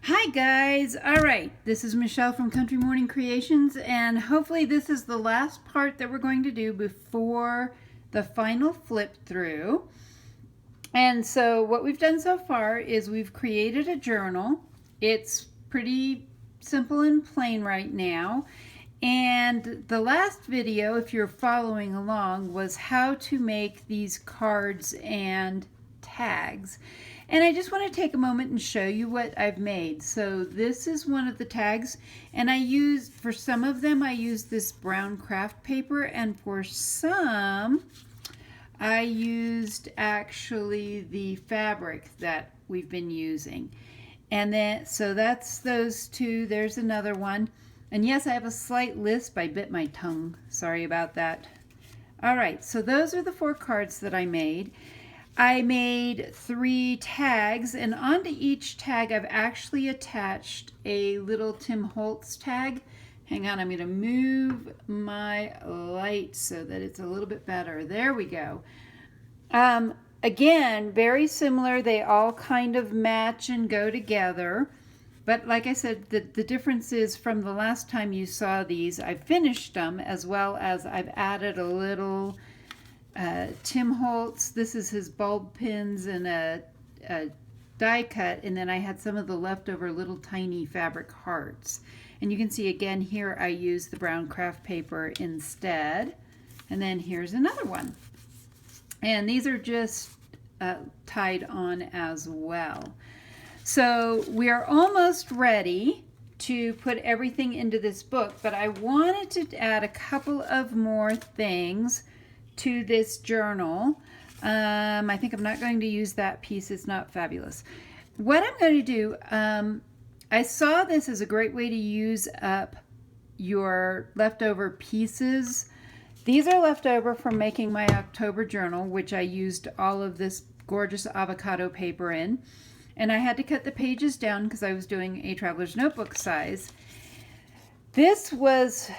Hi guys! Alright, this is Michelle from Country Morning Creations, and hopefully this is the last part that we're going to do before the final flip through. And so what we've done so far is we've created a journal. It's pretty simple and plain right now. And the last video, if you're following along, was how to make these cards and tags. And I just want to take a moment and show you what I've made. So this is one of the tags, and I used, for some of them, I used this brown craft paper, and for some, I used actually the fabric that we've been using. And then, so that's those two. There's another one. And yes, I have a slight lisp. I bit my tongue. Sorry about that. All right, so those are the 4 cards that I made. I made 3 tags, and onto each tag I've actually attached a little Tim Holtz tag. Hang on, I'm going to move my light so that it's a little bit better. There we go. Again, very similar. They all kind of match and go together. But like I said, the difference is from the last time you saw these, I finished them, as well as I've added a little Tim Holtz. This is his bulb pins and a die cut, and then I had some of the leftover little tiny fabric hearts. And you can see again here I used the brown craft paper instead. And then here's another one. And these are just tied on as well. So we are almost ready to put everything into this book, but I wanted to add a couple of more things to this journal. I think I'm not going to use that piece. It's not fabulous. What I'm going to do, I saw this as a great way to use up your leftover pieces. These are leftover from making my October journal, which I used all of this gorgeous avocado paper in. And I had to cut the pages down because I was doing a traveler's notebook size. This was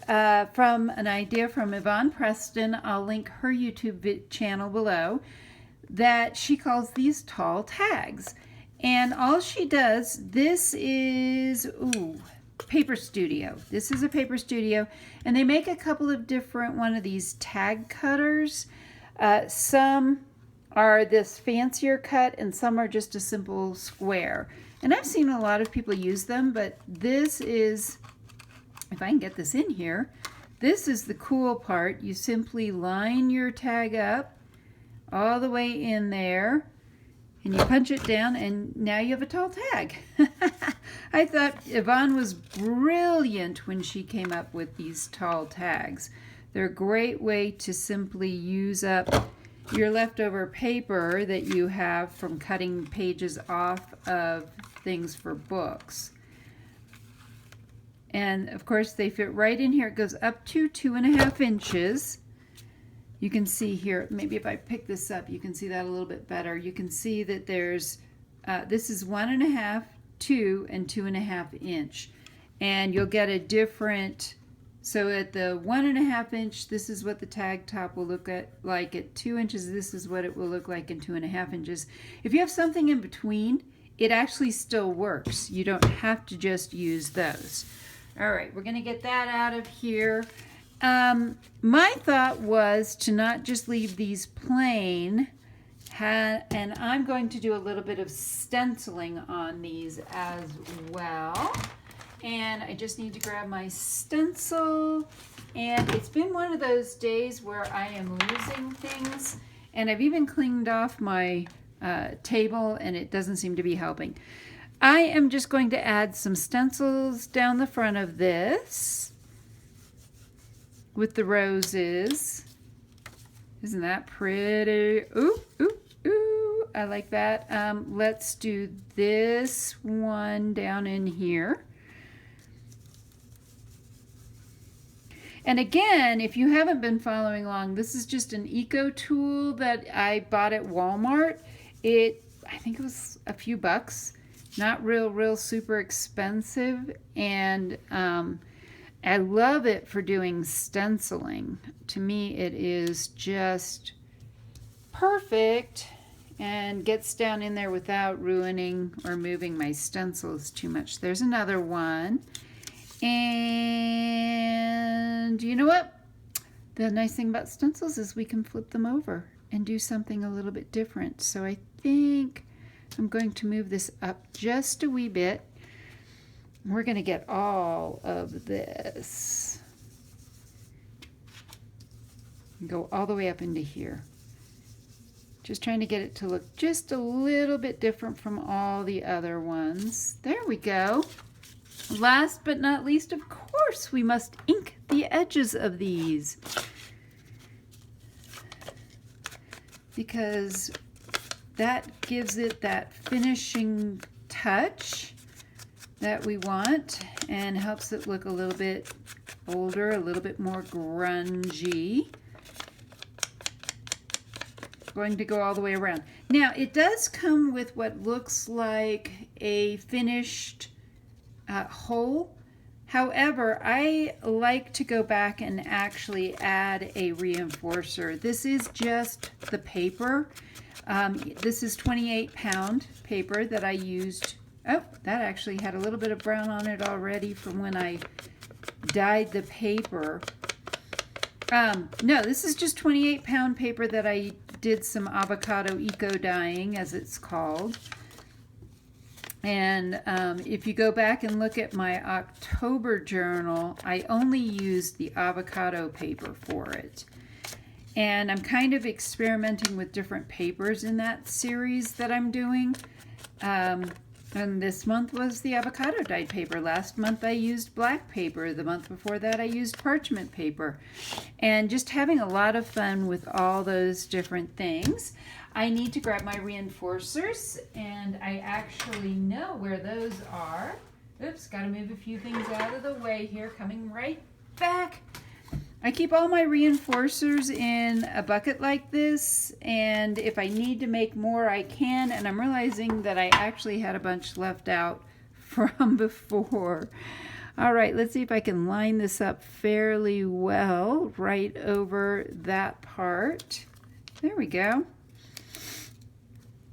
from an idea from Yvonne Preston. I'll link her YouTube channel below, that she calls these tall tags. And all she does, this is, Paper Studio. This is a Paper Studio, and they make a couple of different one of these tag cutters. Some are this fancier cut, and some are just a simple square. And I've seen a lot of people use them, but this is, if I can get this in here, this is the cool part. You simply line your tag up all the way in there, and you punch it down, and now you have a tall tag. I thought Yvonne was brilliant when she came up with these tall tags. They're a great way to simply use up your leftover paper that you have from cutting pages off of things for books. And of course they fit right in here. It goes up to 2.5 inches. You can see here, maybe if I pick this up, you can see that a little bit better. You can see that there's, this is 1.5, 2, and 2.5 inch. And you'll get a different, so at the 1.5 inch, this is what the tag top will look like. At 2 inches, this is what it will look like in 2.5 inches. If you have something in between, it actually still works. You don't have to just use those. All right, we're gonna get that out of here. My thought was to not just leave these plain, and I'm going to do a little bit of stenciling on these as well. And I just need to grab my stencil, and it's been one of those days where I am losing things, and I've even cleaned off my table, and it doesn't seem to be helping. I am just going to add some stencils down the front of this with the roses. Isn't that pretty? Ooh, ooh, ooh, I like that. Let's do this one down in here. And again, if you haven't been following along, this is just an eco tool that I bought at Walmart. I think it was a few bucks. Not real super expensive, and I love it for doing stenciling. To me, it is just perfect and gets down in there without ruining or moving my stencils too much. There's another one. And you know what? The nice thing about stencils is we can flip them over and do something a little bit different. So I think I'm going to move this up just a wee bit. We're going to get all of this. Go all the way up into here. Just trying to get it to look just a little bit different from all the other ones. There we go. Last but not least, of course, we must ink the edges of these, because that gives it that finishing touch that we want and helps it look a little bit older, a little bit more grungy. Going to go all the way around. Now, it does come with what looks like a finished hole. However, I like to go back and actually add a reinforcer. This is just the paper. This is 28-pound paper that I used. Oh, that actually had a little bit of brown on it already from when I dyed the paper. No, this is just 28-pound paper that I did some avocado eco dyeing, as it's called. And if you go back and look at my October journal, I only used the avocado paper for it. And I'm kind of experimenting with different papers in that series that I'm doing. And this month was the avocado dyed paper. Last month I used black paper. The month before that I used parchment paper. And just having a lot of fun with all those different things. I need to grab my reinforcers, and I actually know where those are. Oops, got to move a few things out of the way here. Coming right back. I keep all my reinforcers in a bucket like this, and if I need to make more, I can. And I'm realizing that I actually had a bunch left out from before. All right, let's see if I can line this up fairly well right over that part. There we go.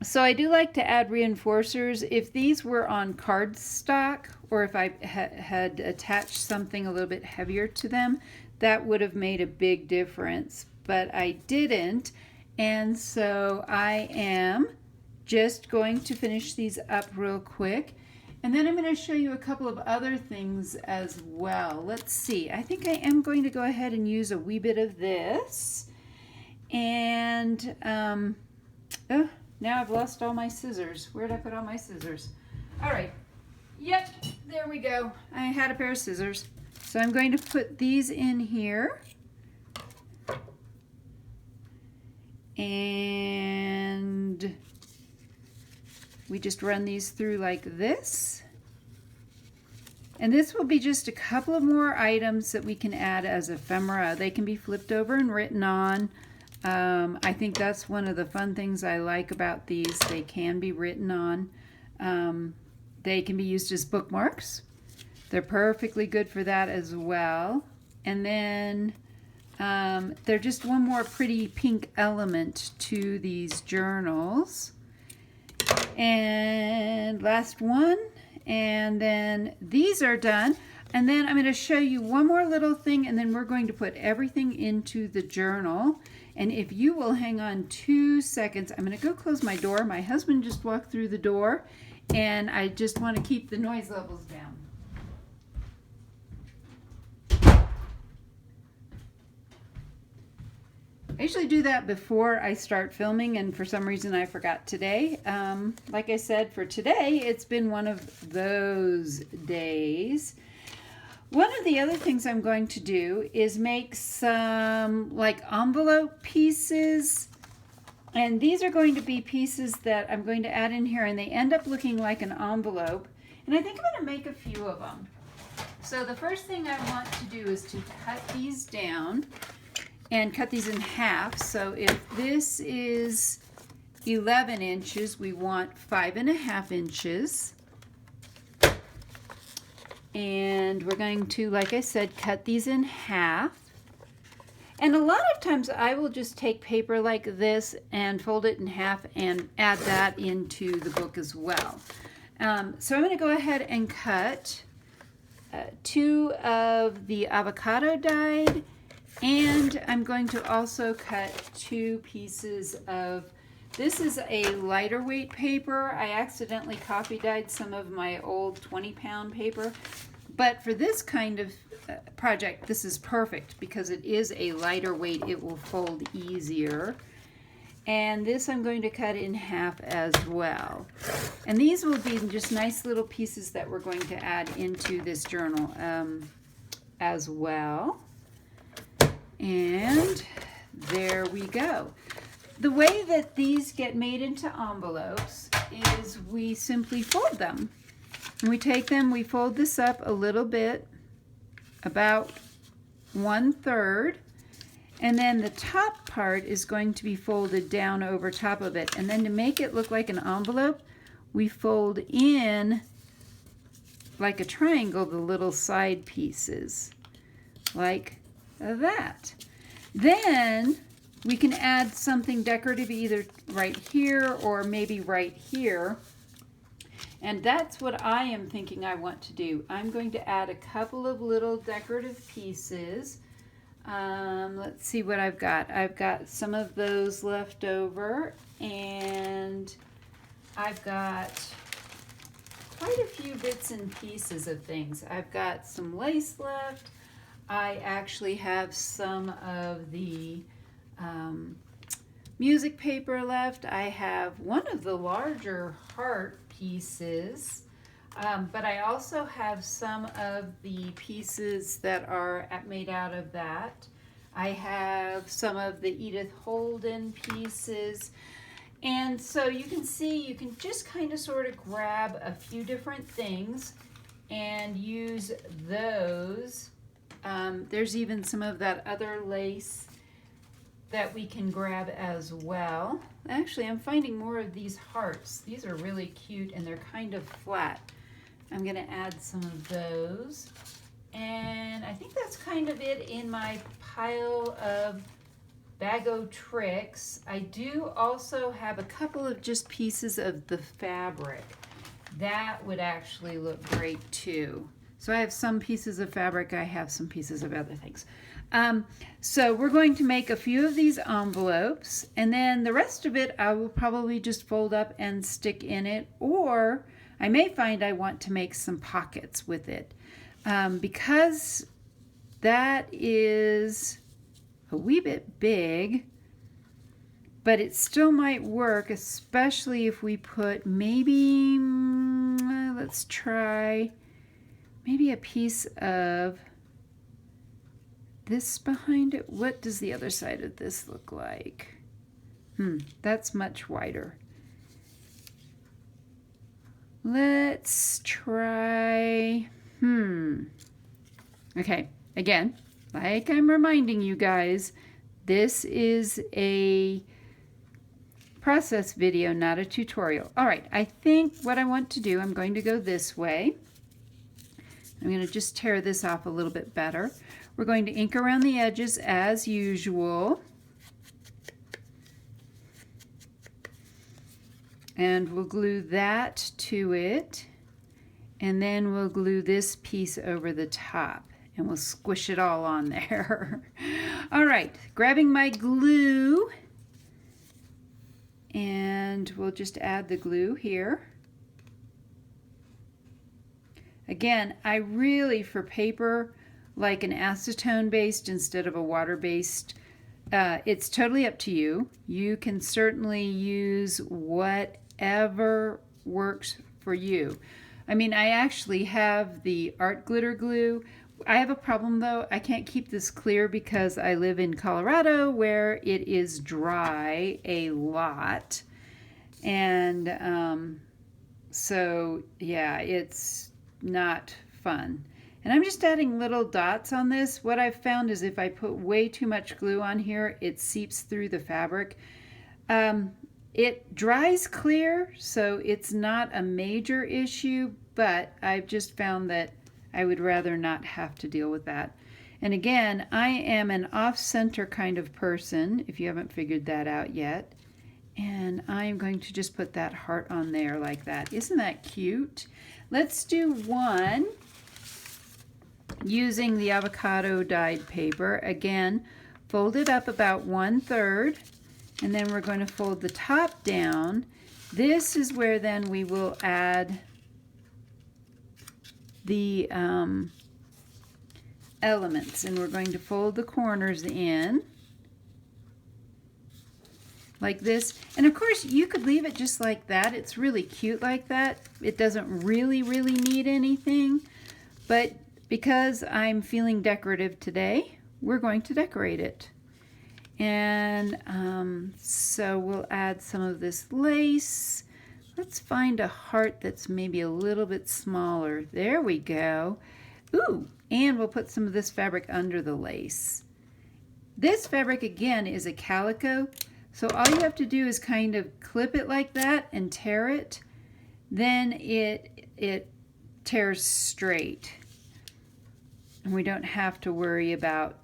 So I do like to add reinforcers. If these were on cardstock, or if I had attached something a little bit heavier to them, that would have made a big difference, but I didn't. And so I am just going to finish these up real quick. And then I'm going to show you a couple of other things as well. Let's see. I think I am going to go ahead and use a wee bit of this. And, oh, now I've lost all my scissors. Where did I put all my scissors? All right. Yep, there we go. I had a pair of scissors. So I'm going to put these in here. And we just run these through like this. And this will be just a couple of more items that we can add as ephemera. They can be flipped over and written on. I think that's one of the fun things I like about these. They can be written on. They can be used as bookmarks. They're perfectly good for that as well. And then they're just one more pretty pink element to these journals. And last one. And then these are done. And then I'm going to show you one more little thing, and then we're going to put everything into the journal. And if you will hang on 2 seconds, I'm going to go close my door. My husband just walked through the door, and I just want to keep the noise levels down. I usually do that before I start filming, and for some reason I forgot today. Like I said, for today, it's been one of those days. One of the other things I'm going to do is make some like envelope pieces. And these are going to be pieces that I'm going to add in here, and they end up looking like an envelope. And I think I'm going to make a few of them. So the first thing I want to do is to cut these down and cut these in half. So if this is 11 inches, we want 5.5 inches. And we're going to, like I said, cut these in half. And a lot of times I will just take paper like this and fold it in half and add that into the book as well. So I'm going to go ahead and cut 2 of the avocado dyed, and I'm going to also cut 2 pieces of, this is a lighter weight paper. I accidentally copy dyed some of my old 20-pound paper, but for this kind of project this is perfect because it is a lighter weight. It will fold easier. And this I'm going to cut in half as well. And these will be just nice little pieces that we're going to add into this journal as well. And there we go. The way that these get made into envelopes is we simply fold them. And we take them, we fold this up a little bit, about 1/3, and then the top part is going to be folded down over top of it. And then to make it look like an envelope, we fold in like a triangle the little side pieces, like that. Then we can add something decorative either right here or maybe right here. And that's what I am thinking I want to do. I'm going to add a couple of little decorative pieces. Let's see what I've got. I've got some of those left over, and I've got quite a few bits and pieces of things. I've got some lace left. I actually have some of the music paper left. I have one of the larger heart pieces, but I also have some of the pieces that are made out of that. I have some of the Edith Holden pieces. And so you can see, you can just kind of sort of grab a few different things and use those. There's even some of that other lace that we can grab as well. Actually, I'm finding more of these hearts. These are really cute and they're kind of flat. I'm going to add some of those. And I think that's kind of it in my pile of Bag-O tricks. I do also have a couple of just pieces of the fabric. That would actually look great too. So I have some pieces of fabric, I have some pieces of other things. So we're going to make a few of these envelopes, and then the rest of it I will probably just fold up and stick in it, or I may find I want to make some pockets with it. Because that is a wee bit big, but it still might work, especially if we put maybe, let's try maybe a piece of this behind it. What does the other side of this look like? That's much wider. Let's try, okay, again, like I'm reminding you guys, this is a process video, not a tutorial. All right, I think what I want to do, I'm going to go this way. I'm going to just tear this off a little bit better. We're going to ink around the edges as usual. And we'll glue that to it. And then we'll glue this piece over the top. And we'll squish it all on there. All right, grabbing my glue. And we'll just add the glue here. Again, I really, for paper, like an acetone based instead of a water based. It's totally up to you. You can certainly use whatever works for you. I mean, I actually have the art glitter glue. I have a problem though. I can't keep this clear because I live in Colorado where it is dry a lot. And so yeah, it's not fun. And I'm just adding little dots on this. What I've found is if I put way too much glue on here, it seeps through the fabric. It dries clear, so it's not a major issue, but I've just found that I would rather not have to deal with that. And again, I am an off-center kind of person, if you haven't figured that out yet. And I'm going to just put that heart on there like that. Isn't that cute? Let's do one using the avocado dyed paper. Again, fold it up about 1/3, and then we're going to fold the top down. This is where then we will add the elements, and we're going to fold the corners in like this. And of course you could leave it just like that. It's really cute like that. It doesn't really need anything, but because I'm feeling decorative today, we're going to decorate it. And so we'll add some of this lace. Let's find a heart that's maybe a little bit smaller. There we go. Ooh, and we'll put some of this fabric under the lace. This fabric again is a calico, so all you have to do is kind of clip it like that and tear it. Then it tears straight. And we don't have to worry about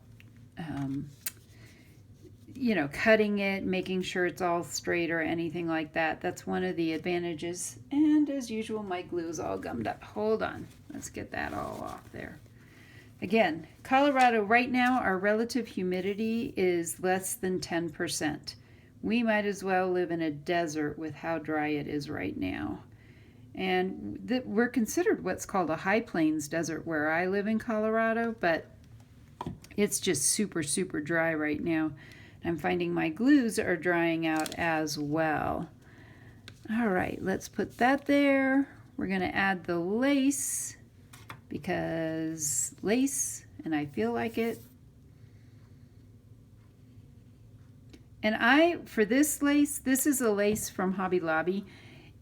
you know, cutting it, making sure it's all straight or anything like that. That's one of the advantages. And as usual, my glue is all gummed up. Hold on, let's get that all off there. Again, Colorado right now, our relative humidity is less than 10%. We might as well live in a desert with how dry it is right now. And we're considered what's called a high plains desert where I live in Colorado, but it's just super dry right now. I'm finding my glues are drying out as well. All right, let's put that there. We're going to add the lace because lace, and I feel like it. And for this lace, this is a lace from Hobby Lobby.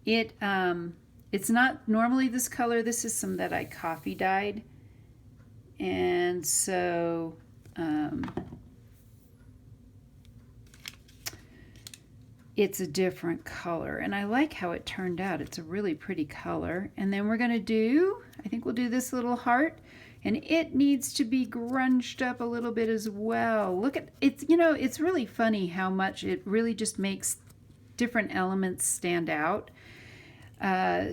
It's not normally this color. This is some that I coffee dyed. And so it's a different color, and I like how it turned out. It's a really pretty color. And then we're going to do, I think we'll do this little heart, and it needs to be grunged up a little bit as well. Look at it, you know, it's really funny how much it really just makes different elements stand out.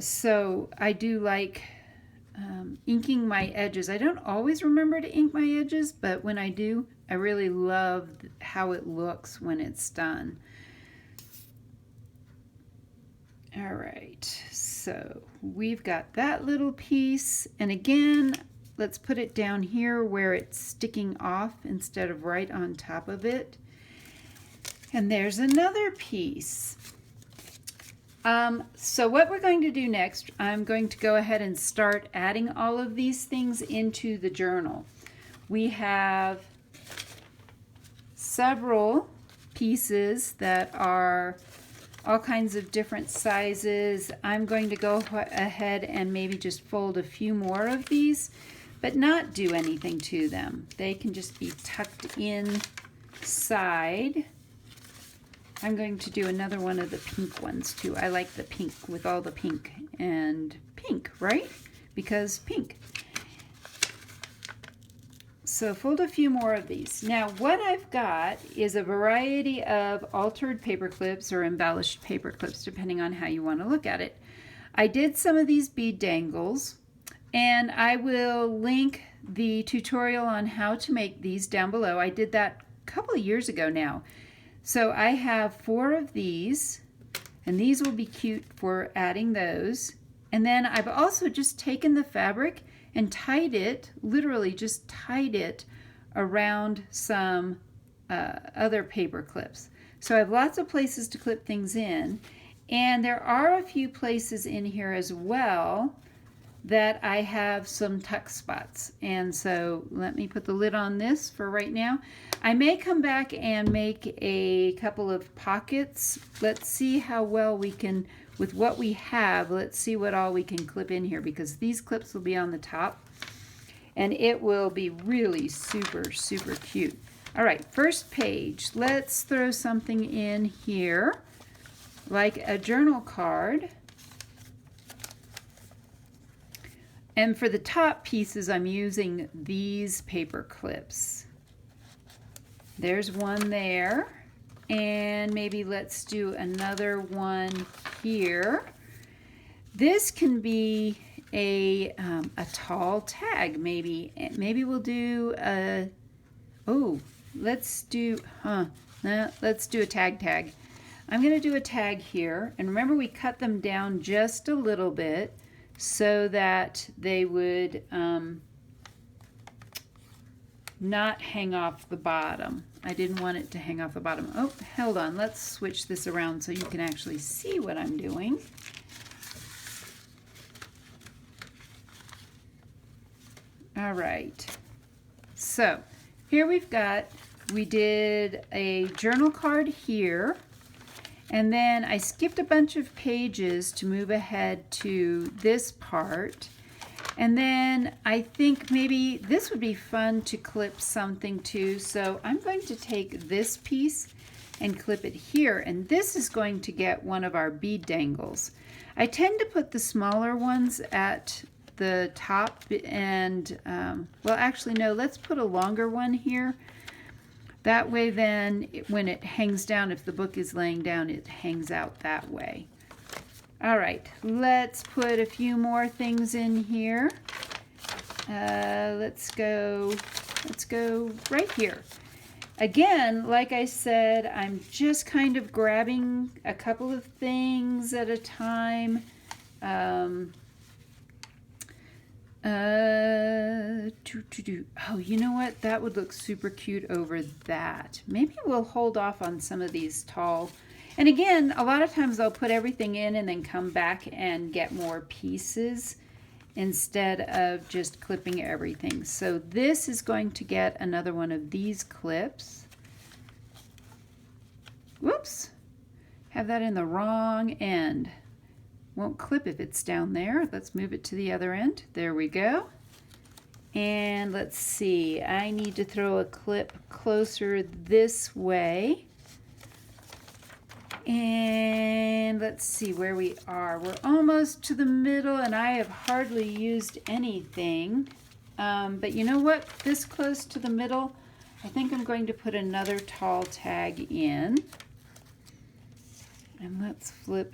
So I do like inking my edges. I don't always remember to ink my edges, but when I do, I really love how it looks when it's done. All right, so we've got that little piece, and again, let's put it down here where it's sticking off instead of right on top of it. And there's another piece. So what we're going to do next, I'm going to go ahead and start adding all of these things into the journal. We have several pieces that are all kinds of different sizes. I'm going to go ahead and maybe just fold a few more of these, but not do anything to them. They can just be tucked inside. I'm going to do another one of the pink ones too. I like the pink with all the pink and pink, right? Because pink. So fold a few more of these. Now what I've got is a variety of altered paper clips or embellished paper clips, depending on how you want to look at it. I did some of these bead dangles, and I will link the tutorial on how to make these down below. I did that a couple of years ago now. So I have 4 of these, and these will be cute for adding those. And then I've also just taken the fabric and tied it, literally just tied it around some other paper clips. So I have lots of places to clip things in, and there are a few places in here as well that I have some tuck spots. And so let me put the lid on this for right now. I may come back and make a couple of pockets. Let's see how well we can, with what we have, let's see what all we can clip in here, because these clips will be on the top and it will be really super cute. All right, first page. Let's throw something in here like a journal card. And for the top pieces, I'm using these paper clips. There's one there. And maybe let's do another one here. This can be a tall tag, maybe. Maybe we'll do a, let's do a tag. I'm going to do a tag here. And remember, we cut them down just a little bit so that they would not hang off the bottom. I didn't want it to hang off the bottom. Oh, hold on. Let's switch this around so you can actually see what I'm doing. All right. So here we did a journal card here. And then I skipped a bunch of pages to move ahead to this part. And then I think maybe this would be fun to clip something to. So I'm going to take this piece and clip it here. And this is going to get one of our bead dangles. I tend to put the smaller ones at the top and, well, actually, no, let's put a longer one here. That way then, when it hangs down, if the book is laying down, it hangs out that way. All right, let's put a few more things in here. Let's go right here. Again, like I said, I'm just kind of grabbing a couple of things at a time. Oh, you know what? That would look super cute over that. Maybe we'll hold off on some of these tall. And again, a lot of times I'll put everything in and then come back and get more pieces instead of just clipping everything. So this is going to get another one of these clips. Whoops. Have that in the wrong end. Won't clip if it's down there. Let's move it to the other end. There we go. And let's see, I need to throw a clip closer this way. And let's see where we are. We're almost to the middle and I have hardly used anything. But you know what? This close to the middle, I think I'm going to put another tall tag in. And let's flip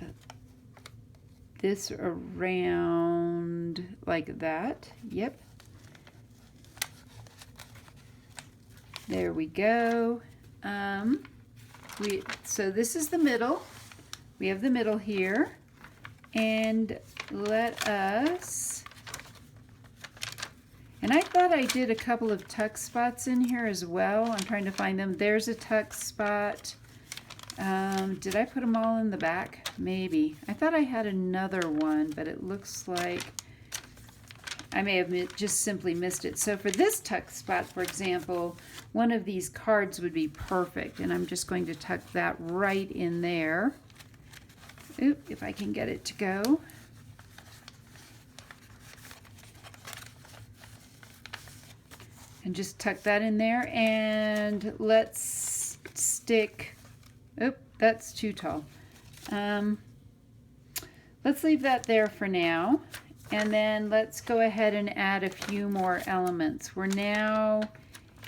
this around like that. Yep. There we go. So this is the middle. We have the middle here. And let us, and I thought I did a couple of tuck spots in here as well. I'm trying to find them. There's a tuck spot. Did I put them all in the back? Maybe. I thought I had another one, but it looks like I may have just simply missed it. So for this tuck spot, for example, one of these cards would be perfect, and I'm just going to tuck that right in there. Oop, if I can get it to go. And just tuck that in there, and let's stick, oop, that's too tall. Let's leave that there for now. And then let's go ahead and add a few more elements. We're now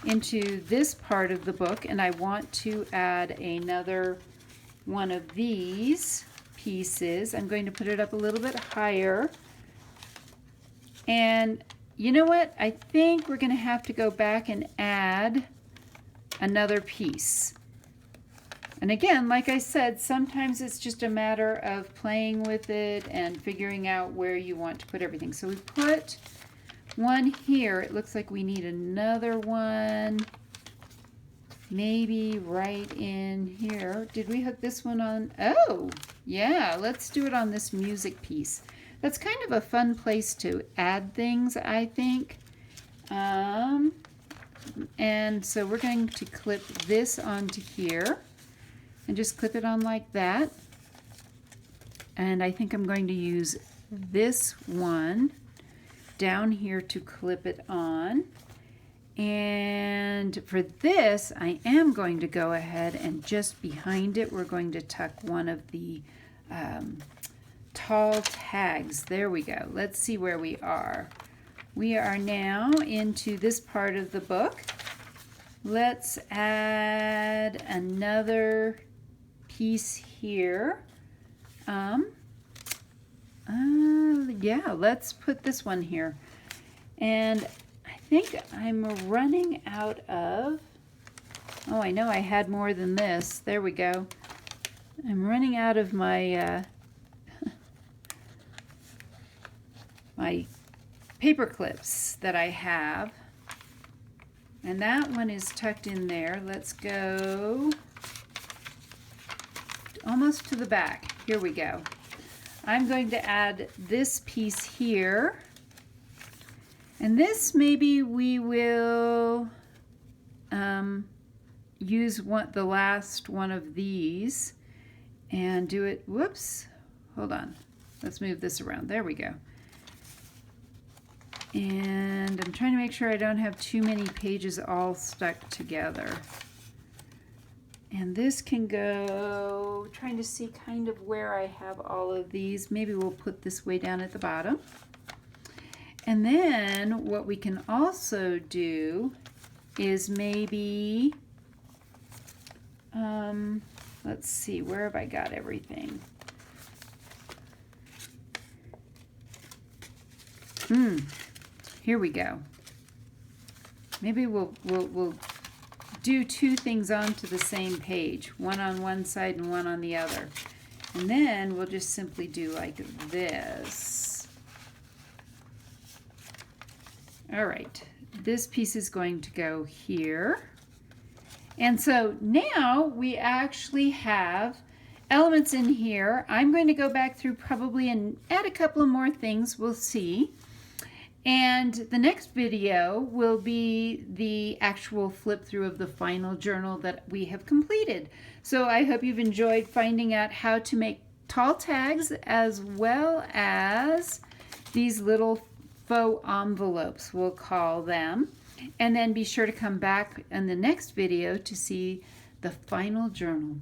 into this part of the book, and I want to add another one of these pieces. I'm going to put it up a little bit higher. And you know what? I think we're going to have to go back and add another piece. And again, like I said, sometimes it's just a matter of playing with it and figuring out where you want to put everything. So we put one here. It looks like we need another one. Maybe right in here. Did we hook this one on? Oh, yeah. Let's do it on this music piece. That's kind of a fun place to add things, I think. And so we're going to clip this onto here. And just clip it on like that. And I think I'm going to use this one down here to clip it on. And for this, I am going to go ahead and just behind it, we're going to tuck one of the tall tags. There we go. Let's see where we are. we are now into this part of the book. Let's add another piece here. Yeah, let's put this one here. And I think I'm running out of, oh, I know I had more than this. There we go. I'm running out of my my paper clips that I have. And that one is tucked in there. Let's go almost to the back. Here we go. I'm going to add this piece here. And this maybe we will use the last one of these and do it. Whoops, hold on. Let's move this around. There we go. And I'm trying to make sure I don't have too many pages all stuck together. And this can go, trying to see kind of where I have all of these. Maybe we'll put this way down at the bottom. And then what we can also do is maybe, let's see, where have I got everything? Here we go. Maybe we'll do two things onto the same page, one on one side and one on the other. And then we'll just simply do like this. All right, this piece is going to go here. And so now we actually have elements in here. I'm going to go back through probably and add a couple of more things, we'll see. And the next video will be the actual flip through of the final journal that we have completed. So I hope you've enjoyed finding out how to make tall tags as well as these little faux envelopes, we'll call them. And then be sure to come back in the next video to see the final journal.